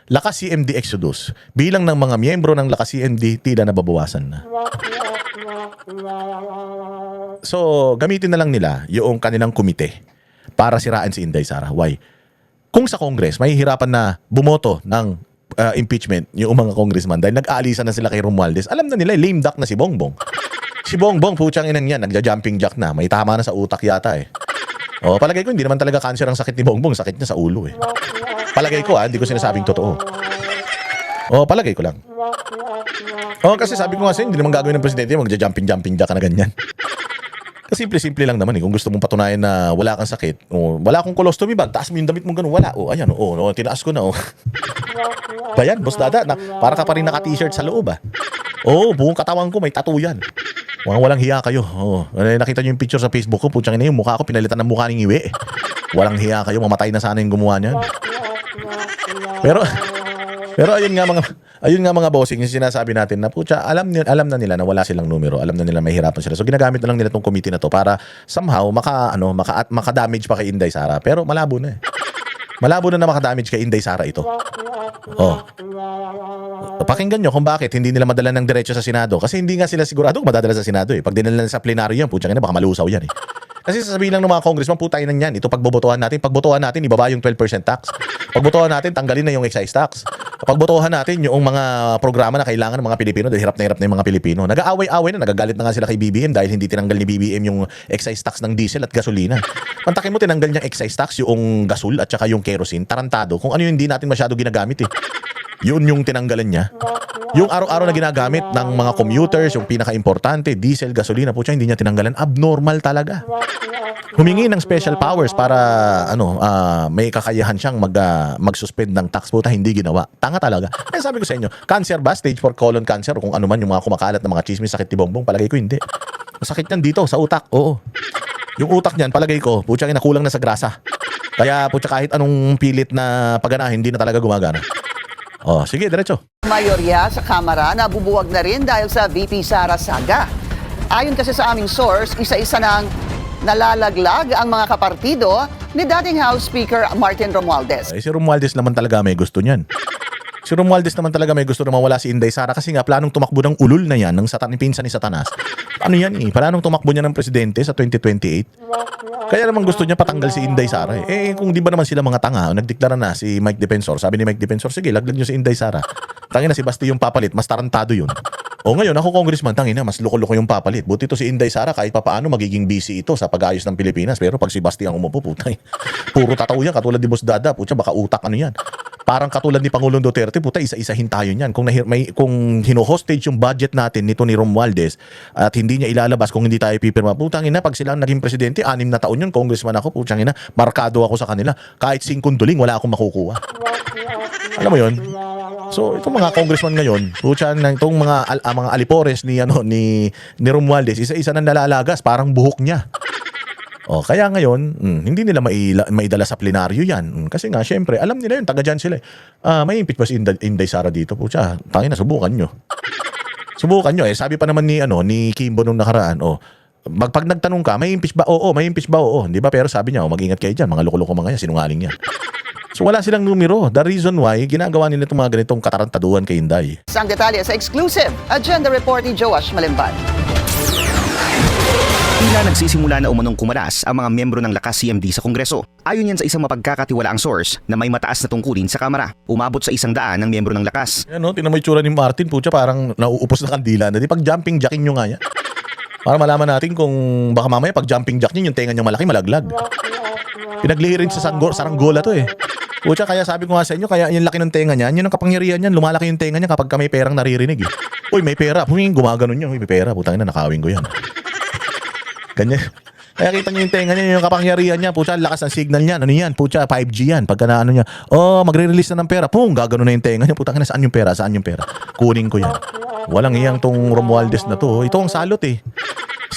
Lakas CMD Exodus. Bilang ng mga miyembro ng Lakas CMD, tila nababawasan na. So, gamitin na lang nila yung kanilang komite para siraan si Inday Sara. Why? Kung sa Congress, may hirapan na bumoto ng impeachment yung mga congressman dahil nag-aalisan na sila kay Romualdez, alam na nila, lame duck na si Bongbong. Si Bongbong, putsang inang yan, nagja-jumping jack na. May tama na sa utak yata eh. O, palagay ko, hindi naman talaga cancer ang sakit ni Bongbong. Sakit niya sa ulo eh. Palagay ko hindi ko sinasabing totoo. O, palagay ko lang. O, kasi sabi ko nga sa'yo, hindi naman gagawin ng presidente, magja-jumping jack ka na ganyan. Kasi simple-simple lang naman eh. Kung gusto mong patunayan na wala kang sakit, o, wala akong colostomy bag, taas mo yung damit mong ganun, wala. O, ayan, tinaas ko na, Bayan, boss dada, para ka pa rin naka-t-shirt sa loob buong katawan ko, may tattoo yan. Walang hiya kayo. Nakita nyo yung picture sa Facebook ko, putsang ina yung mukha ko, pinalitan ng mukha ng iwi. Walang hiya kayo, mamatay na sana yung gumawa niyan. Pero ayun nga mga bossing, yung sinasabi natin na putya, alam na nila na wala silang numero, alam na nila may hirapan sila. So ginagamit na lang nila tong committee na to para somehow maka-damage pa kay Inday Sara. Pero malabo na eh. Malabo na maka-damage kay Inday Sara ito. Pakinggan nyo kung bakit hindi nila madala ng diretso sa Senado. Kasi hindi nga sila sigurado kung madadala sa Senado eh. Pag dinala sa plenaryo yan, putya nga baka malusaw yan eh. Kasi sasabihin lang ng mga congressman, putayin nan yan. Ito pagbobotohan natin, ibaba yung 12% tax. Pagbotohan natin, tanggalin na yung excise tax. Pagbotohan natin yung mga programa na kailangan ng mga Pilipino dahil hirap na yung mga Pilipino. Nag-aaway-away na, nagagalit na nga sila kay BBM dahil hindi tinanggal ni BBM yung excise tax ng diesel at gasolina. Pantakin mo, tinanggal niyang excise tax yung gasol at saka yung kerosene. Tarantado. Kung ano yung hindi natin masyado ginagamit eh. Yun yung tinanggalan niya. Yung araw-araw na ginagamit ng mga commuters, yung pinaka-importante, diesel, gasolina, putya, hindi niya tinanggalan. Abnormal talaga. Humingi ng special powers para may kakayahan siyang mag-suspend ng tax, puta, hindi ginawa. Tanga talaga. Kaya sabi ko sa inyo, cancer ba? Stage 4 colon cancer o kung ano man yung mga kumakalat na mga chismis, sakit ni Bongbong, palagay ko hindi. Masakit yan dito sa utak. Oo. Yung utak niyan, palagay ko, putya, nakulang na sa grasa. Kaya putya, kahit anong pilit na paganahin, hindi na talaga gumagana. Sige, diretso. Mayorya sa Kamara nabubuwag na rin dahil sa VP Sara saga. Ayon kasi sa aming source, isa-isa nang nalalaglag ang mga kapartido ni dating House Speaker Martin Romualdez. Si Romualdez naman talaga may gusto niyan. Si Romualdez naman talaga may gusto na mawala si Inday Sara kasi nga planong tumakbo ng ulol na yan ng pinsan ni Satanas. Ano yan eh? Planong tumakbo niya ng presidente sa 2028. Kaya naman gusto niya patanggal si Inday Sara eh. Kung di ba naman sila mga tanga, nagdeklara na si Mike Defensor. Sabi ni Mike Defensor, sige, laglag niyo si Inday Sara. Tangina si Basti yung papalit, mas tarantado yun. Ngayon ako congressman, tangina, mas loko-loko yung papalit. Buti to si Inday Sara kahit papaano magiging busy ito sa pag-ayos ng Pilipinas. Pero pag si Basti ang umupo, putay, puro tataw yan, katulad ni Boss Dada, putya, baka utak ano yan. Parang katulad ni Pangulong Duterte, puta, isa-isahin tayo niyan. Kung hino-hostage yung budget natin nito ni Romualdez at hindi niya ilalabas kung hindi tayo pipirma, putang ina, pag sila naging presidente, 6 na taon yun, congressman ako, putang ina, markado ako sa kanila. Kahit 5 duling, wala akong makukuha. Alam mo yun? So, itong mga congressman ngayon, putang ina, itong mga alipores ni Romualdez, isa-isa na nalalagas, parang buhok niya. Kaya ngayon, hindi nila maidala sa plenaryo yan. Kasi nga, syempre, alam nila yun, taga dyan sila. May impeach ba si Inday Sara dito? Pucha, tangina, subukan nyo. Subukan nyo. Sabi pa naman ni Kimbo nung nakaraan, pag nagtanong ka, may impeach ba? Oo, may impeach ba? Oo. Di ba? Pero sabi niya, mag-ingat kayo dyan, mga loko-loko mga yan, sinungaling yan. So wala silang numero. The reason why, ginagawa nila itong mga ganitong katarantaduhan kay Inday. Isang detalye sa exclusive agenda report ni Joash Malimban. Tila nagsisimula na umunong kumalas ang mga miyembro ng Lakas CMD sa Kongreso. Ayon yan sa isang mapagkakatiwalaang source na may mataas na tungkulin sa Kamara. Umabot sa 100 ng miyembro ng Lakas. Tinan mo yung tsura ni Martin, putya, parang nauupos na kandila na. Di pag jumping jackin nyo nga yan. Para malaman natin kung baka mamaya pag jumping jack nyo, yung tenga nyo malaki, malaglag. Pinaglihirin sa saranggola to eh. Putya, kaya sabi ko nga sa inyo, kaya yung laki ng tenga niya, yun ang kapangyarihan niyan, lumalaki yung tenga niya kapag may perang naririnig eh. Uy, may pera. Gumaganon niya. Uy, may pera. Putang ina, nakawin ko yan. Ganyan. Kaya kita nyo yung tenga niya, yung kapangyarihan niya, putya, lakas ng signal niya. Ano yan? Putya, 5G yan. Pagka na ano niya, magre-release na ng pera. Gaganon na yung tenga niya. Putang ina, saan yung pera? Saan yung pera? Kunin ko yan. Walang iyang tong Romualdez na to. Ito ang salot eh.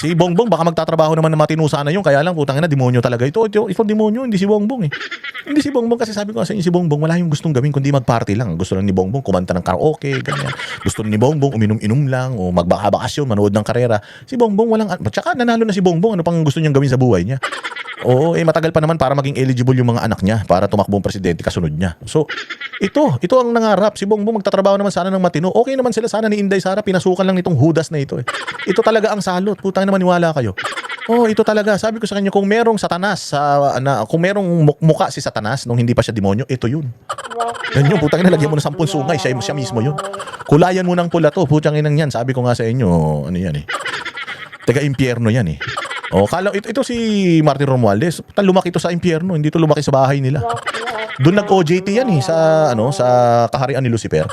Si Bongbong baka magtatrabaho naman na matino sana yung, kaya lang putang ina, demonyo talaga. Ito demonyo, hindi si Bongbong eh. Hindi si Bongbong kasi sabi ko sa inyo, si Bongbong wala yung gustong gawin kundi mag-party lang. Gusto lang ni Bongbong kumanta ng karaoke, ganyan. Gusto ni Bongbong uminom-inom lang o magbakasyon, manood ng karera. Si Bongbong walang, tsaka nanalo na si Bongbong, ano pang gusto niyang gawin sa buhay niya? Oo, matagal pa naman para maging eligible yung mga anak niya para tumakbong presidente kasunod niya. So, ito ang nangarap. Si Bongbong magtatrabaho naman sana ng matino. Okay naman sila sana ni Inday Sara, pinasukan lang nitong hudas na ito eh. Ito talaga ang salot. Putang na maniwala kayo. Oh, ito talaga. Sabi ko sa kanya, kung merong Satanas, kung merong muka si Satanas nung hindi pa siya demonyo, ito yun. Yan yun, putang ina, lagyan mo na 10 sungay, siya mismo yun. Kulayan mo ng pula to, putang inang yan. Sabi ko nga sa inyo, ano yan eh. Taga-impyerno yan eh. Oh, ito si Martin Romualdez, lumaki to sa impyerno, hindi to lumaki sa bahay nila. Doon nag-OJT yan eh sa kaharian ni Lucifer.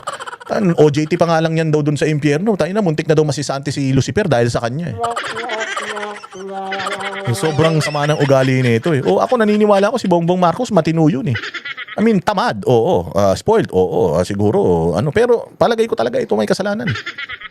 OJT pa nga lang yan daw doon sa impyerno. Tayo na muntik na daw masisante si Lucifer dahil sa kanya eh. Sobrang sama ng ugali nito eh. Oh, ako naniniwala ko si Bongbong Marcos matino yun eh. I mean, tamad, oo. Spoiled, oo. Siguro, pero palagay ko talaga ito may kasalanan.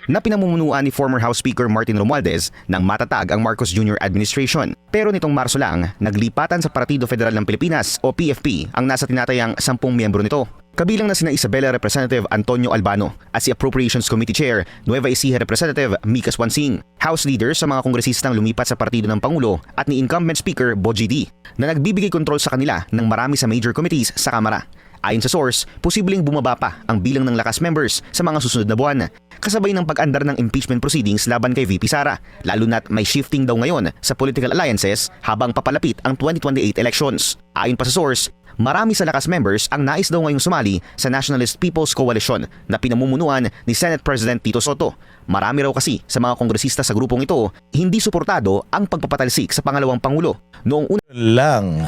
Na pinamumunuan ni former House Speaker Martin Romualdez nang matatag ang Marcos Jr. administration. Pero nitong Marso lang, naglipatan sa Partido Federal ng Pilipinas o PFP ang nasa tinatayang 10 miyembro nito. Kabilang na sina Isabela Representative Antonio Albano at si Appropriations Committee Chair Nueva Ecija Representative Mika Swansing, House leaders sa mga kongresistang lumipat sa partido ng Pangulo at ni incumbent Speaker Bogie D na nagbibigay kontrol sa kanila ng marami sa major committees sa Kamara. Ayon sa source, posibleng bumaba pa ang bilang ng lakas members sa mga susunod na buwan, kasabay ng pag-andar ng impeachment proceedings laban kay VP Sara, lalo na't may shifting daw ngayon sa political alliances habang papalapit ang 2028 elections. Ayon pa sa source, marami sa lakas members ang nais daw ngayong sumali sa Nationalist People's Coalition na pinamumunuan ni Senate President Tito Soto. Marami raw kasi sa mga kongresista sa grupong ito hindi suportado ang pagpapatalsik sa pangalawang Pangulo. Noong una Lang.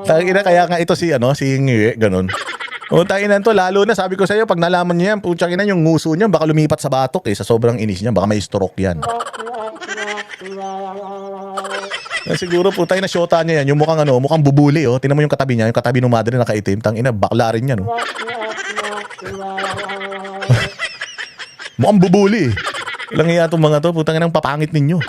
Kaya nga ito si Ngie, ganun. O takinan to, lalo na sabi ko sa iyo, pag nalaman niya yan, putya ina yung nguso niya, baka lumipat sa batok sa sobrang inis niya, baka may stroke yan. Siguro putay na syota niya yan, yung mukhang bubuli Tingnan mo yung katabi niya, yung katabi ng madre na nakaitim, tangina, bakla rin yan Mukhang bubuli. Ilang iya itong mga to, putang ina, papangit ninyo.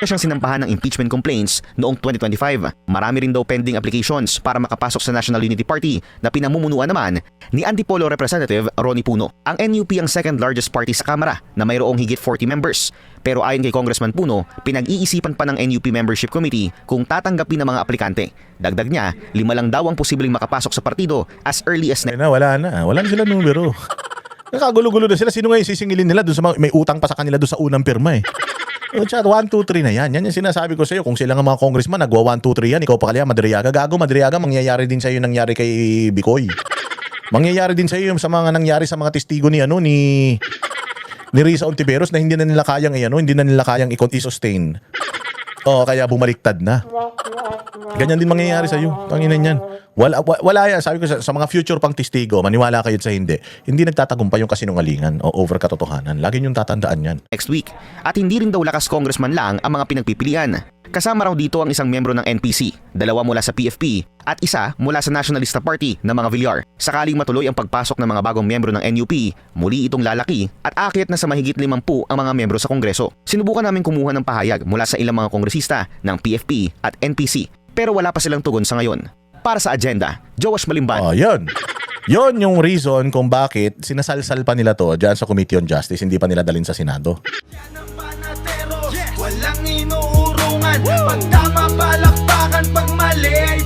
siyang sinampahan ng impeachment complaints noong 2025. Marami rin daw pending applications para makapasok sa National Unity Party na pinamumunuan naman ni Antipolo Representative Ronnie Puno. Ang NUP ang second largest party sa Kamara na mayroong higit 40 members. Pero ayon kay Congressman Puno, pinag-iisipan pa ng NUP Membership Committee kung tatanggapin ng mga aplikante. Dagdag niya, 5 lang daw ang posibleng makapasok sa partido as early as Wala na sila numero. Nakagulo-gulo na sila. Sino nga yung sisingilin nila doon sa may utang pa sa kanila doon sa unang pirma Chat, 1, 2, 3 na yan. Yan yung sinasabi ko sa iyo. Kung sila nga mga congressman, nagwa 1, 2, 3 yan. Ikaw pa kaya, Madriaga. Gago, Madriaga, mangyayari din sa iyo nangyari kay Bicoy. Mangyayari din sa iyo sa mga nangyari sa mga testigo ni Risa Ontiveros na hindi na nila kayang i-sustain. Kaya bumaliktad na. Ganyan din mangyayari sa iyo. Tanginan yan. Wala yan. Sabi ko sa mga future pang testigo, maniwala kayo sa hindi nagtatagumpay yung kasinungalingan o over katotohanan. Lagi niyong tatandaan yan. next week. At hindi rin daw lakas congressman lang ang mga pinagpipilian. Kasama raw dito ang isang miyembro ng NPC, 2 mula sa PFP at isa mula sa Nationalista Party ng mga Villar. Sakaling matuloy ang pagpasok ng mga bagong miyembro ng NUP, muli itong lalaki at aakyat na sa mahigit 50 ang mga miyembro sa Kongreso. Sinubukan namin kumuha ng pahayag mula sa ilang mga kongresista ng PFP at NPC pero wala pa silang tugon sa ngayon. Para sa agenda, Joash Malimban. Yon yung reason kung bakit sinasalsal pa nila to dyan sa Committee on Justice, hindi pa nila dalhin sa Senado. Walang inuurungan, pag tama palakpakan, pag mali ay